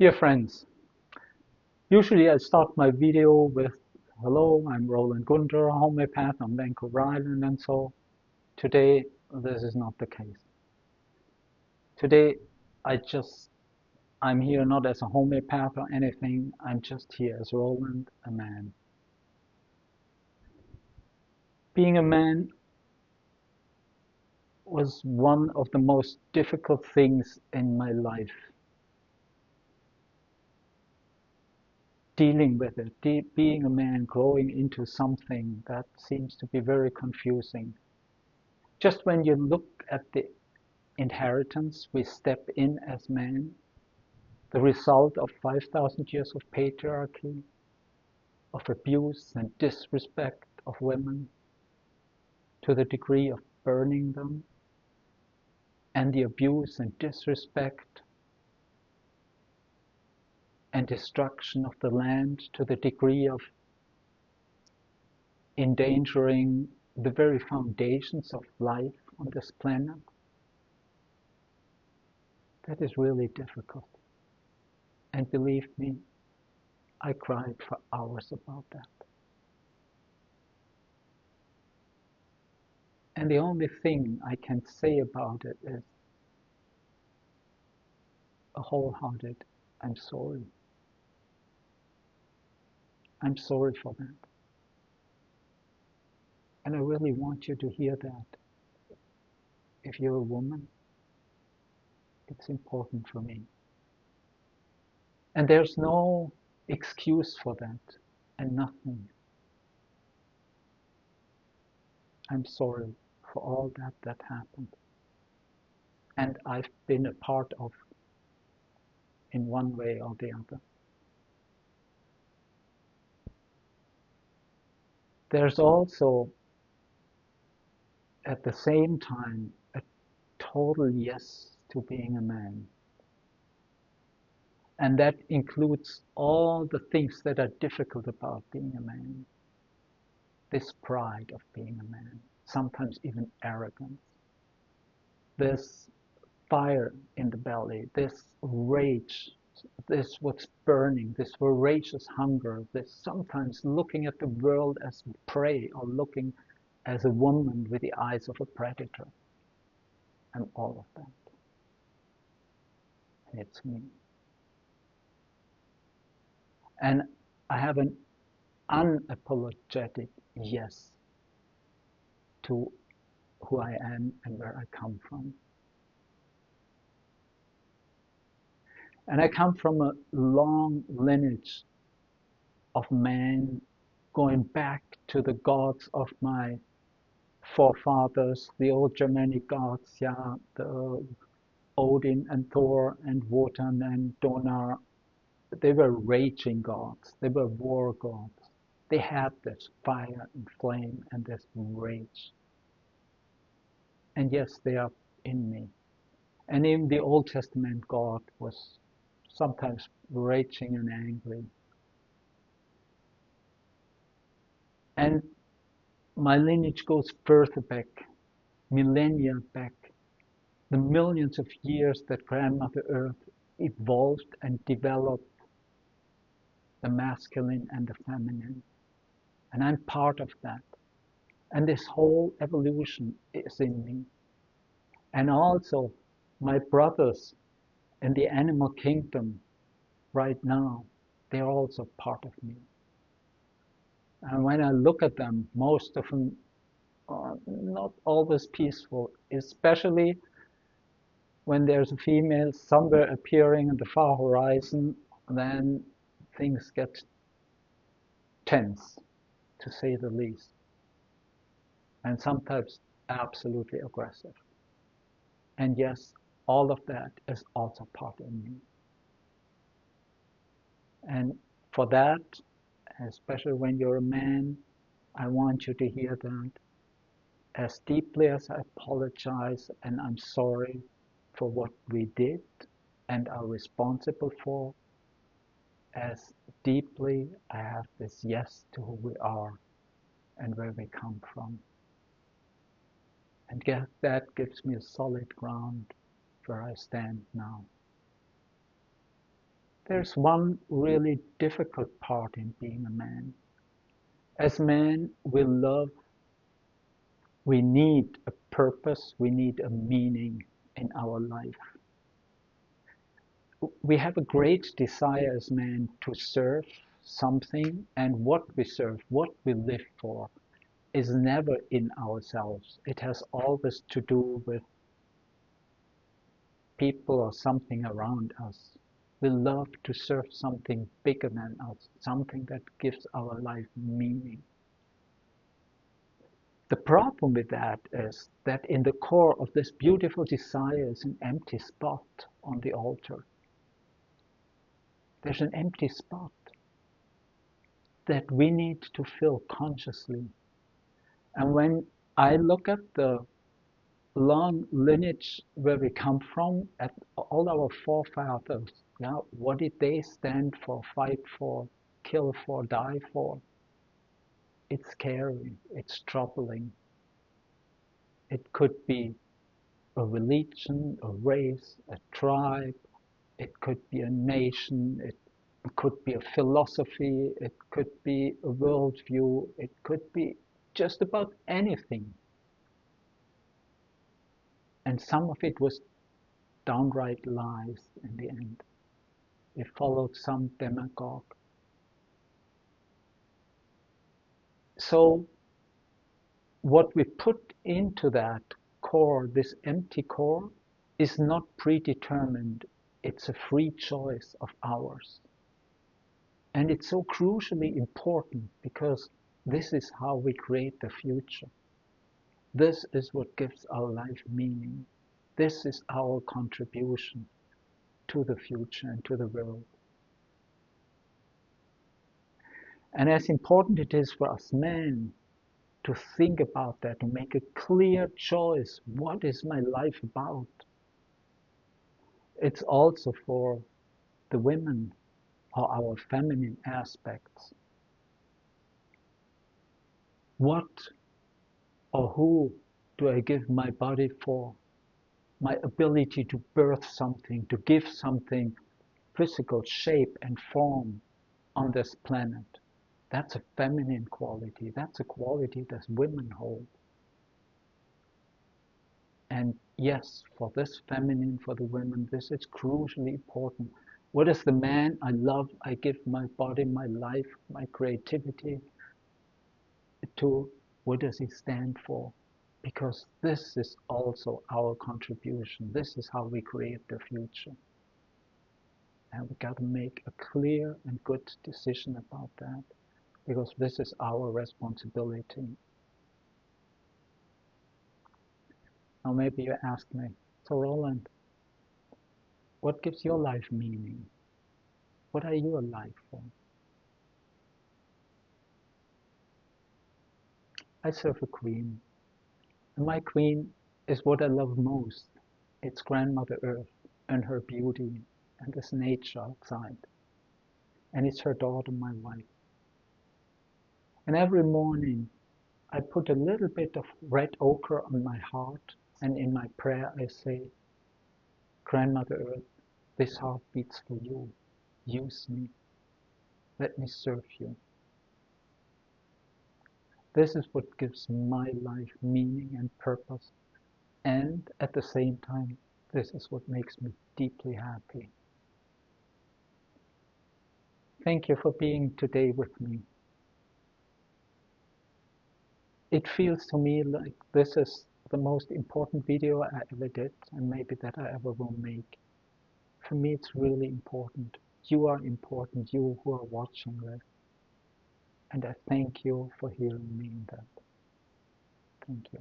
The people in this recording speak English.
Dear friends, usually I start my video with hello, I'm Roland Gunther, homeopath on Vancouver Island, and so today this is not the case. Today I'm here not as a homeopath or anything, I'm just here as Roland, a man. Being a man was one of the most difficult things in my life. Dealing with it, being a man, growing into something that seems to be very confusing. Just when you look at the inheritance we step in as men, the result of 5,000 years of patriarchy, of abuse and disrespect of women, to the degree of burning them, and the abuse and disrespect and destruction of the land to the degree of endangering the very foundations of life on this planet. That is really difficult. And believe me, I cried for hours about that. And the only thing I can say about it is a wholehearted, I'm sorry. I'm sorry for that. And I really want you to hear that. If you're a woman, it's important for me. And there's no excuse for that, and nothing. I'm sorry for all that happened. And I've been a part of in one way or the other. There's also, at the same time, a total yes to being a man. And that includes all the things that are difficult about being a man. This pride of being a man, sometimes even arrogance. This fire in the belly, this rage, this what's burning, this voracious hunger, this sometimes looking at the world as prey or looking as a woman with the eyes of a predator. And all of that. And it's me. And I have an unapologetic yes to who I am and where I come from. And I come from a long lineage of men going back to the gods of my forefathers, the old Germanic gods, yeah, the Odin and Thor and Wotan and Donar. They were raging gods. They were war gods. They had this fire and flame and this rage. And yes, they are in me. And in the Old Testament, God was sometimes raging and angry. And my lineage goes further back, millennia back, the millions of years that Grandmother Earth evolved and developed the masculine and the feminine. And I'm part of that. And this whole evolution is in me. And also, my brothers in the animal kingdom right now, they're also part of me. And when I look at them, most of them are not always peaceful, especially when there's a female somewhere appearing in the far horizon, then things get tense, to say the least, and sometimes absolutely aggressive. And yes, all of that is also part of me. And for that, especially when you're a man, I want you to hear that as deeply as I apologize and I'm sorry for what we did and are responsible for, as deeply I have this yes to who we are and where we come from. And that gives me a solid ground where I stand now. There's one really difficult part in being a man. As men, we love, we need a purpose, we need a meaning in our life. We have a great desire as men to serve something, and what we serve, what we live for, is never in ourselves. It has always to do with people or something around us. We love to serve something bigger than us, something that gives our life meaning. The problem with that is that in the core of this beautiful desire is an empty spot on the altar. There's an empty spot that we need to fill consciously. And when I look at the long lineage where we come from, at all our forefathers, yeah, what did they stand for, fight for, kill for, die for? It's scary, it's troubling. It could be a religion, a race, a tribe, it could be a nation, it could be a philosophy, it could be a worldview, it could be just about anything. And some of it was downright lies in the end. It followed some demagogue. So what we put into that core, this empty core, is not predetermined. It's a free choice of ours. And it's so crucially important because this is how we create the future. This is what gives our life meaning. This is our contribution to the future and to the world. And as important it is for us men to think about that, to make a clear choice. What is my life about? It's also for the women or our feminine aspects. What or who do I give my body for? My ability to birth something, to give something physical shape and form on this planet. That's a feminine quality. That's a quality that women hold. And yes, for this feminine, for the women, this is crucially important. What is the man I love? I give my body, my life, my creativity to. What does he stand for? Because this is also our contribution. This is how we create the future. And we got to make a clear and good decision about that, because this is our responsibility. Now maybe you ask me, so Roland, what gives your life meaning? What are you alive for? I serve a queen, and my queen is what I love most. It's Grandmother Earth and her beauty and this nature outside. And it's her daughter, my wife. And every morning I put a little bit of red ochre on my heart, and in my prayer I say, Grandmother Earth, this heart beats for you. Use me. Let me serve you. This is what gives my life meaning and purpose. And at the same time, this is what makes me deeply happy. Thank you for being today with me. It feels to me like this is the most important video I ever did, and maybe that I ever will make. For me, it's really important. You are important, you who are watching this. And I thank you for hearing me in that. Thank you.